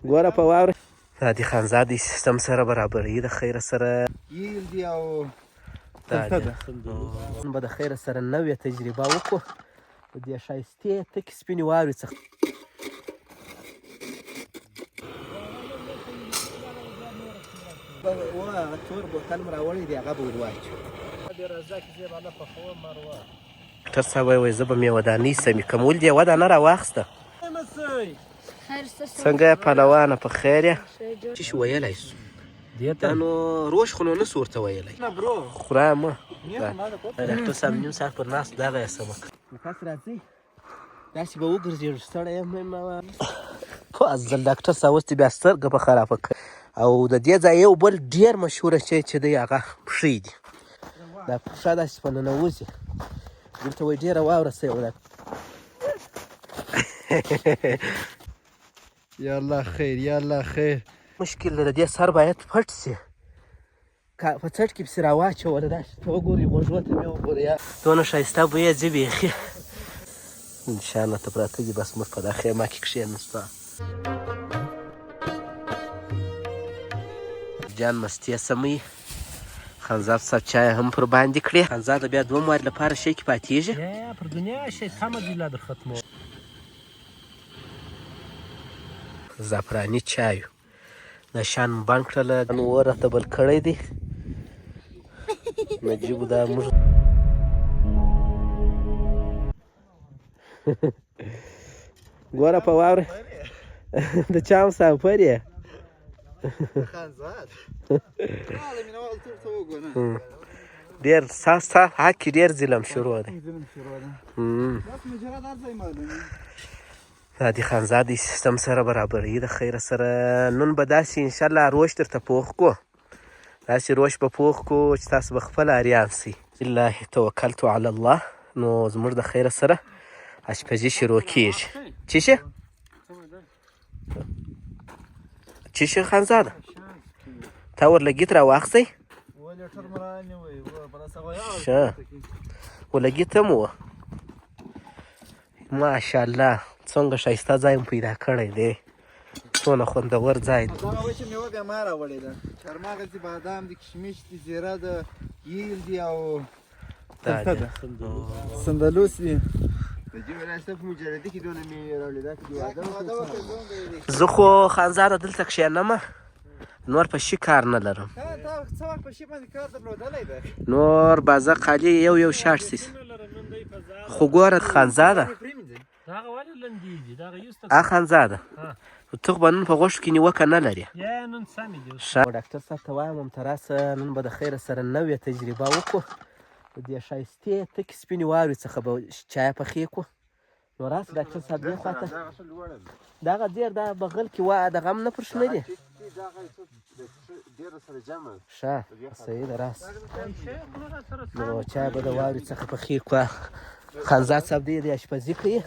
ګوره په واوره دا د خانزادې سیستم سره برابري د خیره سره ییل دی او دا نن به د خیره سره نوې تجربه وکړو د دې ښایستې تکې سپینې واورې څخه هغه تور بوتل مې راوړی دی هغه به ور واچو ډاکټر صاحب وایي زه به مېوهدانۍ سمې کمول دې یوه دانه راواخیسته څنګه یې پهلوانه په خیر یې څه شي ویلی سو دا نو روش خو نو نسو ورته ویلی خورا مه ډاکټر صاحب نیم ساعت پر ناست دغه یې سمه تاسو راځئ داسې به وګرځېږو ستړی یم په ځل ډاکټر صاحب اوس دې بیا سترګه په خرابه کړه او د دې ځای یو بل ډېر مشهوره شی چې دی هغه پښې دي دا پښه داسې په ننوځي دلته وایي ډېره واوره سوې ده یا الله خیر یا الله خیر مشکل د دې سر باید پټ سي په څټ کې پسې راواچوله داسې ته وګورې غوږو ته مې وګورې یا دونه ښایسته بوی یې ځي بیخي انشاءالله ته پراته دي بس موږ په دا خیمه کې کښېنسته جان مستې سموي خانزاد صاحب چای هم پر باندې کړې خانزاده بیا دوه مواد لپاره شی کې پاتېږي پر دنیا شی تمه دي لا در ختمو زعفراني چایو د شان بند کړله نو اور راته بل کړی دی نجیبو دا موږ ګوره په واوره د چا مسافر یې خانزاد ډېر ستا حق کې ډېر ظلم شروع دی دا د خانزادې سیستم سره برابري د خیره سره نن به داسې انشاءالله روش درته پوخ کړو داسې روش به پوخ کړو چې تاسو به خپله اریان سئ بالله توکلت علی الله نو زموږ د خیره سره اشپزي شروع کېږي څه شي څه شي خانزاده تا ورلګیت راواخیسئ ښه ورلګیت هم وه ماشاءالله څنګه ښایسته ځای مو پیدا کړی دی څونه خوندور ځای دی دغه وچې میوه بیا ما راوړې ده چارمغز دي بادام دي کشمش دي زیره ده ییل دي او تلته ده سندلوس دي زه خو خانزاده دلته کښېنمه نور په شي کار نه لرم نور بازه قالي یو شاټ سیس خو ګوره خانزاده خانزاده ته خو به نن په غوښو کې نیوکه نه لرې ډاکټر صاحب ته وایم همتراسه نن به د خیره سره نوې تجربه وکړو د دې ښایستې تکې سپینې واورې څخه به چای پخې کړو نو راسه ډاکټر صاحب دې خواته دغه ډېر دا بغل کې دغه هم نه پر شنه دي ښه صحیح ده راسه نو چای به د واورې څخه پخې کړو خانزاد صاحب دې اشپزي کوي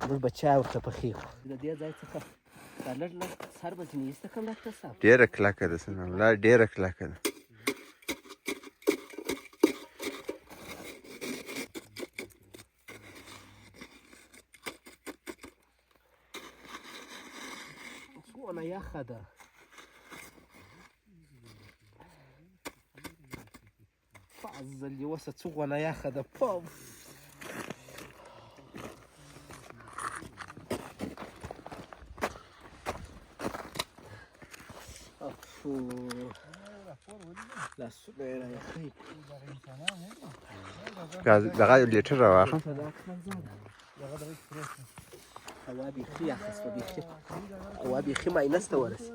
موږ به چای ورته پخې کړو د دې ځای څخه دا لږ سر به ځینې ایسته کړم ډاکټر صاحب ډېره کلکه ده سنه الله ډېره کلکه ده څونه یخه ده فضل دې اوسه څونه یخه ده دغه لیټر راواخلم هوا بیخي یخه شوه بیخي هوا بیخي ماینس ته ورسېد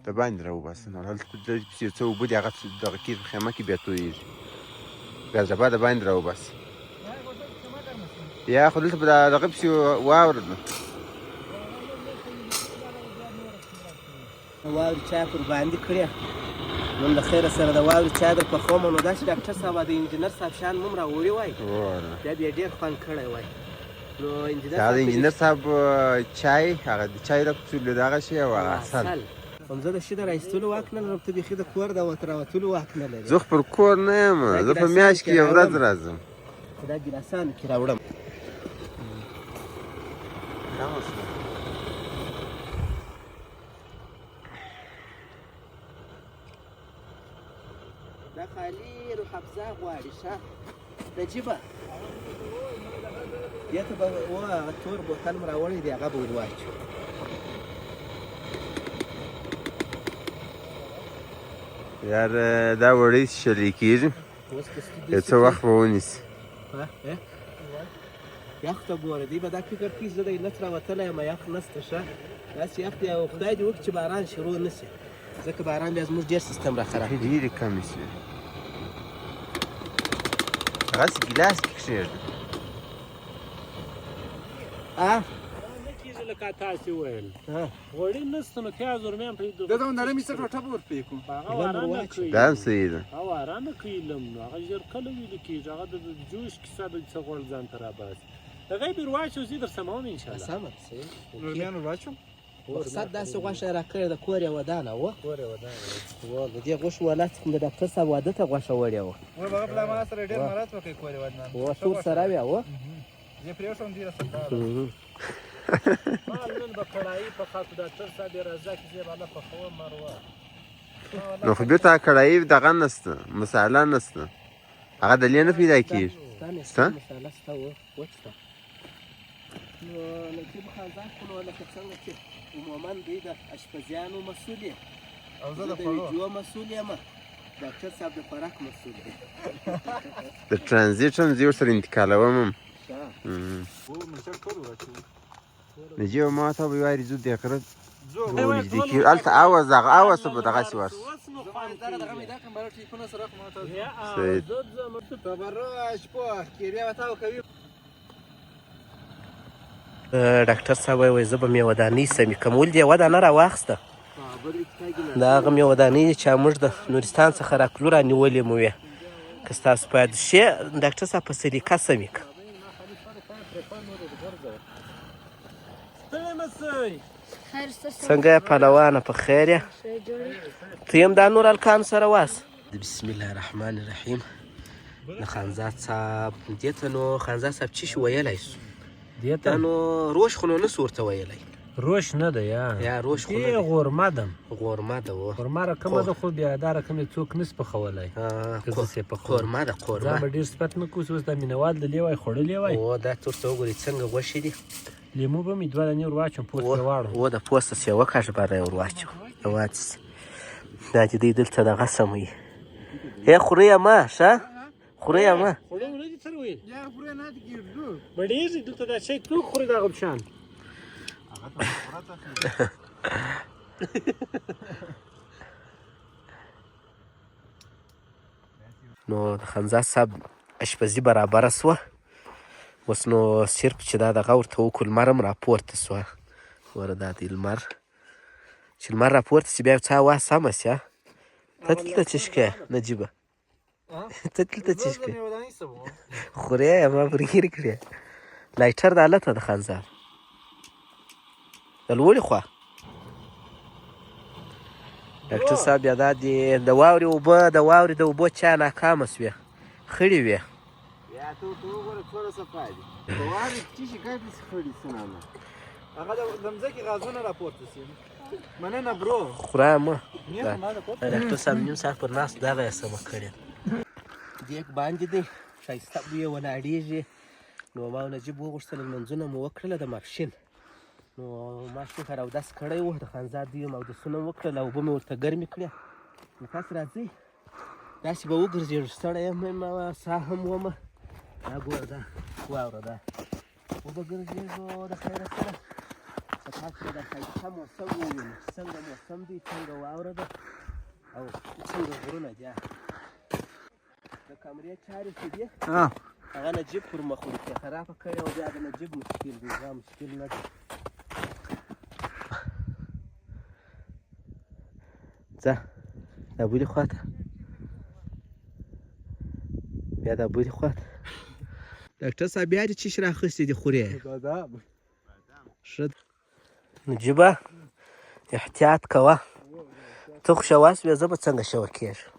د باندې راوباسه نو هلته پسې څه اوبه دي هغه دغه کې خیمه کې بیا تویېږي ګاز ډبه د باندې راوباسه یا خو دلته په دغه پسې واوره ده واورې چای پر باندې کړې نن د خیره سره د واورې چای در پخوم نو داسې ډاکټر صاحب د انجینر صاحب شان مو هم راوړي وای بیا بیا ډېر خوند کړی وای نو انجینر صاحب چای هغه د چای د کوڅولو دغه شی او عسل هم زه د شي د راایستلو واک نه لرم ته بیخي د کور د راوتلو واک نه لرې زه خو پر کور نه یم زه په میاشت کې یو ورځ راځم دا ګیلاسانو کې راوړم دا خالي روح افزا غواړي شه نجیبه دې ته به هغه تور بوتل م راوړی دی هغه به ور واچو یار دا وړۍ څښلی کېږي یو څه وخت به ونیسي یخ ته ګوره دی به دا فکر کوي زه د علت راوتلی یم یخ نسته ښه داسې یخ دی او خدای دې وکړي چې باران شروع نه شي ځکه باران بیا زموږ ډېر سیستم راخراب ډېرې کمې شوې هغسې ګیلاس کې کښېږده نه کېږي لکه تاسې ویل غوړي نشته نو پیاز ورمیان پرېږدو دا د نرمې څه ټوټه به ورپرې کړو هغه واره نه کوي دا هم صحیح ده هغه واره نه کوي لم نو هغه ژر کله ویلې کېږي هغه د جوش کیسه به څه غوړ ځان ته راباسي هغه به ور واچو زه در سموم انشاءالله سمه ده صحیح رومیان ور واچوم مقصد داسې غوښه یې راکړې ده کور یې ودانه وه کور یې ودانه و د دې غوښې ولات د ډاکټر صاحب واده ته غوښه وړې وه هغه پلا ما سره ډېر مرات وکړي کورې ودانه و سور سره وې وه زه پرېښوم دې رسم ما نن به کړایي په خاطر ډاکټر صاحب یې راځه چې زه به هله پخوم مروه نو خو بېرته کړایي دغه نشته مساله نشته هغه دلیل نه پیدا کېږي ستا مساله سته وچته نو نجیب خان ځان خو نو لکه څنګه چې عموما دوی د اشپزیانو مسؤل یې او زه د د خوړو ویډیو مسؤل یم ډاکټر صاحب د خوراک مسؤل دی د ترانزیټ هم زه ورسره انتقالوم هم نجیبه ما ته به وایي زود دې غره نږدې کېږي هلته اواز دغه اواز به دغسې ورسو ډاکټر صاحب وایي زه به مې ودانۍ سمې کوم ولې دې ودانه راواخیسته دا هغه مې ودانۍ چې موږ د نورستان څخه راکلو رانیولې مو وې که ستاسو باید شي ډاکټر صاحب په سلیقه سمې که څنګه یې پهلوانه په خیر یې ته یم دا نور هلکانو سره واس بسم الله الرحمن الرحیم د خانزاد صاحب دې ته نو خانزاد صاحب څه شي ویلی سو دا نو روش خو نو نسو ورته ویلی روش نه ده یا روش خو نه دی غورمه ده غورمه ده و غورمه رقمه ده خو بیا دا رقم یې څوک نس پخولی قورمه ده قورمه ځان به ډېر صفت نه کوو اوس دا مینهوال د لیوی خوړلی وای و دا ته ورته وګورې څنګه غوښې دي لیمو به مې 2 دانې ور واچوم پوست پرې واړم و د پوسته سې وکاږه باره یې ور واچو واچسې دا چې دی دلته دغه سموي ای خورې ما ښه خورې ما خوړو نه دي سره ویل بډېږي دلته دا شی څوک خوري دغه شان نو د خانزاد صاحب اشپزي برابره سوه اوس نو صرف چې دا دغه ورته وکړو لمر هم راپورته سوه ګوره دا دی لمر چې لمر راپورته شي بیا یو څه هوا سمه شي ته دلته څه شکې نجیبه ته دلته څه شکې خورې ما پرګیر کړې لایټر د هلته د خانزاد د لوړې خوا ډاکټر صاحب بیا دا د واورې اوبه د واورې د اوبو چا ناکامه سوې خړې وې هغه د مځکې غازونه راپورته شي مننه برو خورا مه ډاکټر صاحب نیم ساعت پر ناست دغه یې سمه کړې دیګ باندې دی ښایسته بویې ولاړېږي نو ما او نجیب وغوښتل لمنځونه مو وکړله د ماپښین نو ما شکر اودس کړی و د خانزاد دوی یم اودسونه مو وکړل اوبه مې ورته ګرمې کړې نو تاسو راځئ داسې به وګرځېږو ستړی یم ساه هم ومه دا ګوره دا واوره دا وبه ګرځېږو د خیره سره په تاسو به دا ښایسته موسم ووینو چې څنګه موسم دی څنګه واوره ده او څنګه غرونه دي د کمرې چارې چې دي هغه نجیب پر مخ ورته خرابه کړې او بیا د نجیب مشکل دی دا مشکل نه دی ځه دا بلې خواته بیا دا بلې خواته ډاکټر صاحب بیا دې څه شي راخیستې دي خورې ښه نجیبه احتیاط کوه ته خو شوه سوې زه به څنګه شوه کېږم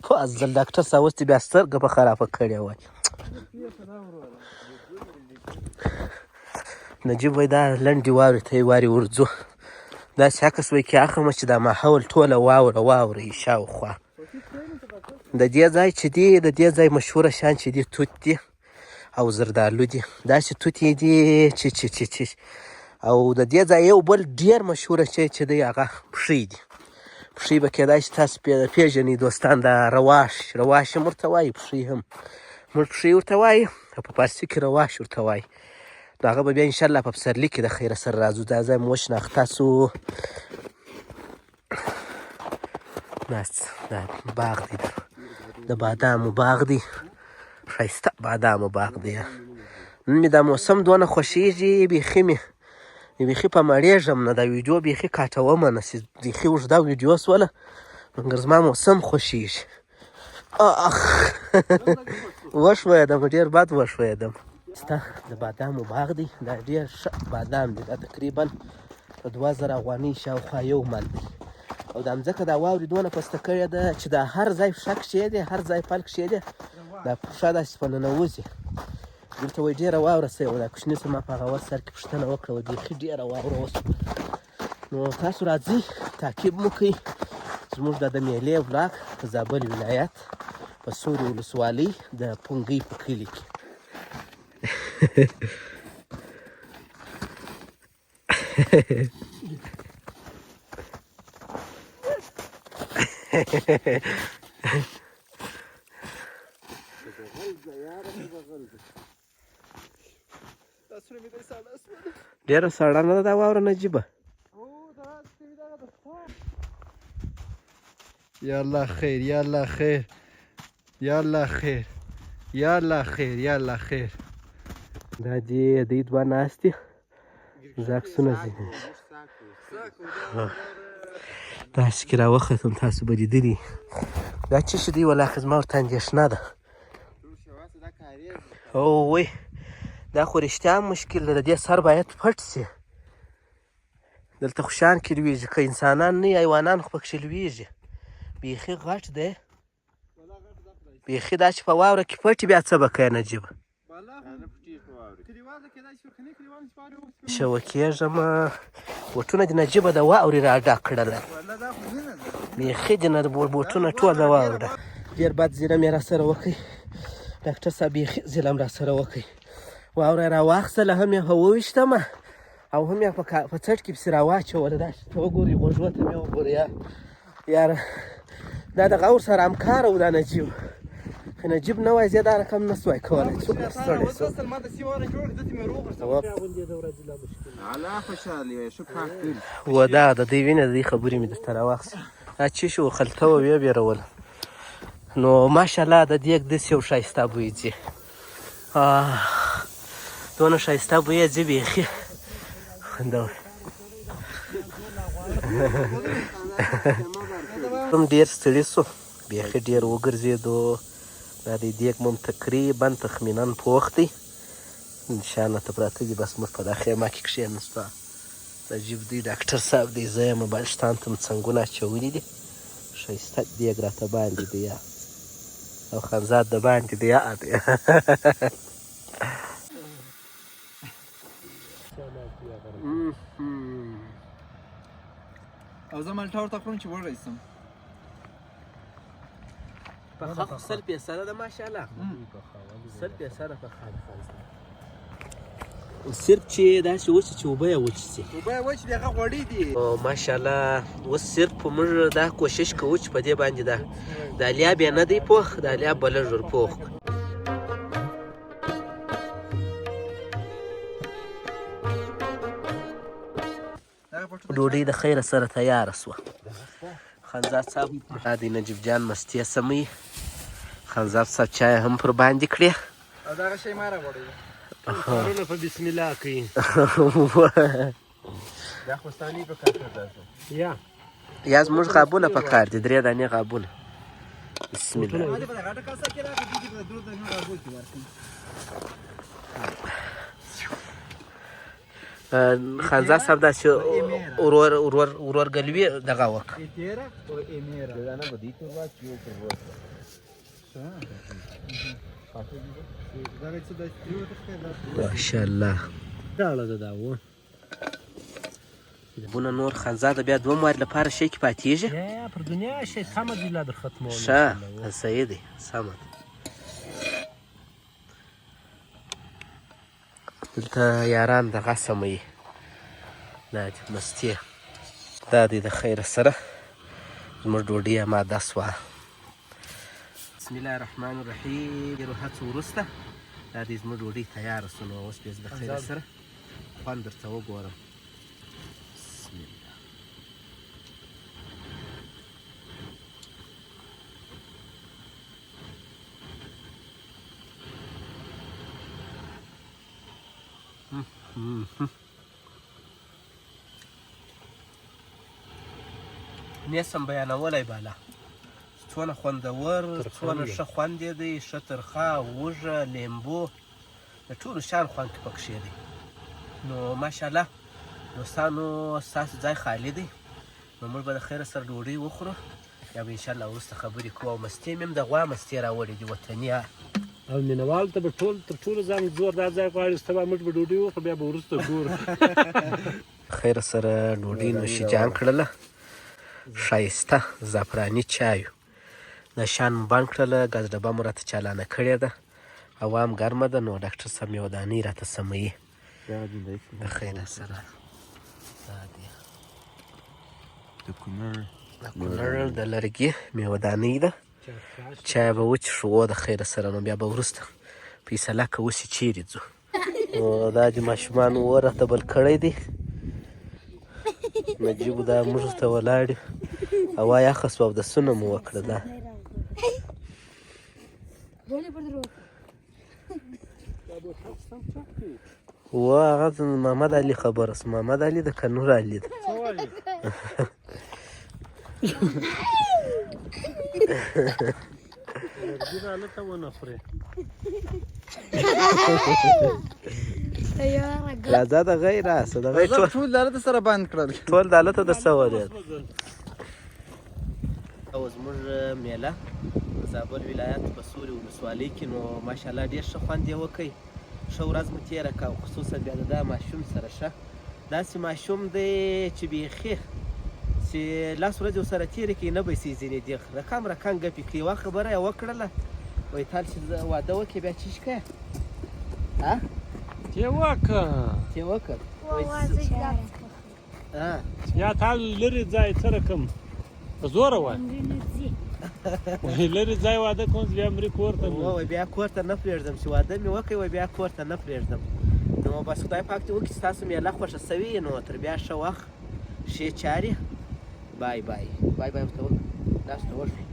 په ازل ډاکټر صاحب اوس دې بیا سترګه په خرابه کړې وای نجیب وایي دا لنډې واورې ته یې وارې ورځو داسې عکس وایي کې اخلمه چې دا ماحول ټوله واوره یي شاوخوا د دې ځای چې دی د دې ځای مشهوره شیان چې دي توت دي او زردالو دي داسې توت یې دي چې او د دې ځای یو بل ډېر مشهوره شی چې دی هغه پښې دي پښې به کېدای شي تاسو پېژنئ دوستان دا رواش هم ورته وایي پښې هم موږ پښې ورته وایي او په فارسي کې رواش ورته وایي نو هغه به بیا انشاءالله په پسرلي کې د خیره سره راځو دا ځای مو وشناخت تاسو دا باغ دی د بادامو باغ دی ښایسته بادامو باغ دی نن مې دا موسم دونه خوښېږي بیخي په مړېږم نه دا ویډیو بیخي کاټومه نه چې بیخي اوږده ویډیو سوله مګر زما موسم خوښېږي وشویدم ډېر بد وشویدم ستا د بادامو باغ دی دا ډېر ښه بادام دی دا تقریبا په 2000 افغانۍ شاوخوا یو من دی او دا مځکه دا واورې دونه پسته کړې ده چې دا هر ځای پښه کښې دی هر ځای پل کښې دی دا پښه داسې په ننوځي دلته وایي ډېره واوره سوې وه دا کوچني څه ما په هغه وخت سر کې پوښتنه وکړه وه بیخي ډېره واوره وسوه نو تاسو راځئ تعقیب مو کوئ زموږ دا د میلې ولاګ په زابل ولایت په سوري ولسوالۍ د پونګۍ په کلي کې ډېره سړه نه ده دا واوره نجیبه یا الله خیر یا الله خیر یا الله خیر یا الله خیر یا الله خیر دا دوی دوه ناست دي زه عکسونه ځینې داسې کې راوختم تاسو به لیدلي دا څه شي دی ولاکه زما ورته اندېښنه ده اووی دا خو رښتیا مشکل ده د دې سر باید پټ سي دلته خو شان کې لویږي که انسانان نه حیوانان خو پکښې لویږي بیخي غټ دی بیخي دا چې په واوره کې پټ بیا څه به کوې نجیبه شوکېږم بوټونه د نجیبه د واورې را ډک کړله بیخي د بوټونه ټول د واوره ډېر بد ظلم یې راسره وکړئ ډاکټر صاحب بیخي ظلم راسره وکړئ واوره یې راواخیستله هم یې وویشتمه او هم یې په څټ کې پسې راواچوله داسې ته وګورئ غوږو ته مې وګورئ یاره دا د غور سره همکاره و دا نجیب که نجیب نه وای زه دا رقم نه سوای کولی څومره ستړی شوم و دا د دوی وینه د دې خبرې مې درته راواخیستې دا چې شو خلته وه ویې بیروله نو ماشاءالله د دیګ داسې یو ښایسته بوی ځي دونه ښایسته بوی یې ځي بیخي خوندور هم ډېر ستړي سو بیخي ډېر وګرځېدو دا د دیګ مو تقریبا تخمینا پوخ دی شانه ته پراته دي بس موږ په دا خیمه کې کښېنستو نجیب دی ډاکټر صاحب دی زه یم موبایل شتان ته م څنګونه اچولي دي ښایسته دیګ راته باندې دی او خانزاد د باندې دی او زه مالټه ورته خورم چې وږی شم پخه خو سل پیسره ده ماشاءالله سل پیسره پخه ده صرف چې داسې وچې چې اوبه یې وچې شي اوبه یې وچې دي هغه غوړې دي ماشاءالله اوس صرف موږ دا کوشش کوو چې په دې باندې دا الیا بیا نه دی پوخ دا الیا به لږ ور پوخ ډوډۍ د خیره سره تیاره سوه خانزاد صاحب دا دی نجیب جان مستې سموي خانزاد صاحب چای هم پر باندې کړې او دغه شی ما راغوړوي کارونه په بسم الله کوي دا خو ستاني په کار ده یا زموږ غابونه په کار دي 3 دانې غابونه بسم الله خانزاد صاحب داسې ورورګلوي دغه وکړه دغه څه د سپیو ماشاءالله داړه ده دا و بونه نور خانزاده بیا دوم واري لپاره شی کې پاتېږي یا پر دنیا شی سمه دي لا در ختمول ښه صحیح دی سمه ده دلته یاران دغه سموي دا دي مستې دا دی د خیره سره زموږ ډوډۍ اماده سوه بسم الله الرحمن الرحیم ډېرو هڅو وروسته دا دی زموږ ډوډۍ تیاره سو نو اوس بیا زه د خیره سره خوند درته وګورم بسم الله نسم بیانولی بالا څونه خوندور څونه ښه خوند یې دی ښه ترخه وږه لیمبو د ټولو شیانو خوند کې پکښې دی نو ماشاءالله دوستانو ستاسو ځای خالي دی نو موږ به د خیره سره ډوډۍ وخورو یا به انشاءالله وروسته خبرې کوو او مستې مې هم د غوا مستې راوړې دي وطني او مینوالو ته به تر ټولو ځان زور دا ځای غواړي چې سبا موږ به ډوډۍ وخورو بیا به وروسته ګورو خیره سره ډوډۍ نوشیجان کړله ښایسته زعفراني چایو د شان بند کړله ګاز ډبه مو راته چالانه کړې ده هوا هم ګرمه ده نو ډاکټر صاحب مې ودانۍ راته سموي د خیره سره دا دی د کونړ د لرګي مېودانۍ ده چای به وڅښو د خیره سره نو بیا به وروسته فیصله کوو چې چیرې ځو نو دا د ماشومانو اور راته بل کړی دی نجیبو دا موږ ته ولاړ هوا یخه سوه اودسونه مو وکړه دا و هغه محمد علي خبره سو محمد علي د کنور علي ده راځه د غیر راسه د غیر ټول دالته سره بند کړل ټول دالته در څه ولید او زموږ میله زابل ولایت په سوري ولسوالۍ کې نو ماشاءالله ډېر ښه خوند یې وکړ ښه ورځ مو تېره کړه خصوصا بیا د دا ماشوم سره ښه داسې ماشوم دی چې بیخي چې لاس ورځې ورسره تېرې کړي نه به یې ځینې دی رقم ګپې کړي یوه خبره یې وکړله وایي تال چې واده وکړې بیا چی شکه تې وکړ یا تال لرې ځای څه رقم په زوره وایي لرې ځای واده کوم بیا مرې کور ته وایي بیا کور ته نه پرېږدم چې واده مې وکړې وایي بیا کور ته نه پرېږدم نو بس خدای پاک دې وکړي چې ستاسو میله خوښه سوي نو تر بیا ښه وخت ښې چارې بای بای بای بای ورته وکړه داسې ته وښوي